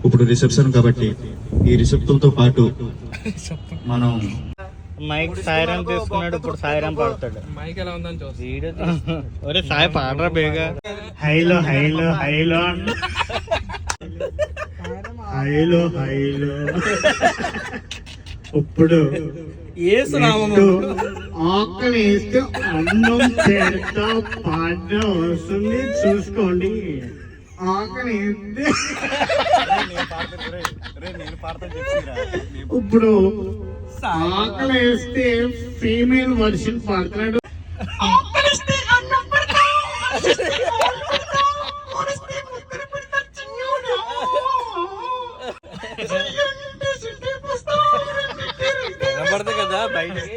ఇప్పుడు రిసెప్షన్ కాబట్టి ఈ రిసెప్షన్ తో పాటు మనం మైక్ సాయిరాం తీసుకున్నాడు, ఇప్పుడు సాయిరాం పాడతాడు. మైక్ ఎలా ఉందని చూసి ఒరే సాయి పాడరా బేగా. హైలో హైలో హైలో హైలో హైలో ఇప్పుడు ఆకలి వేస్తే అన్నం పెడతా పాట వస్తుంది చూసుకోండి. ఆకలి వేస్తే ఇప్పుడు ఆకలి వేస్తే ఫీమేల్ వర్షన్ పాడుతున్నాడు. కనబడదు కదా బయటికి.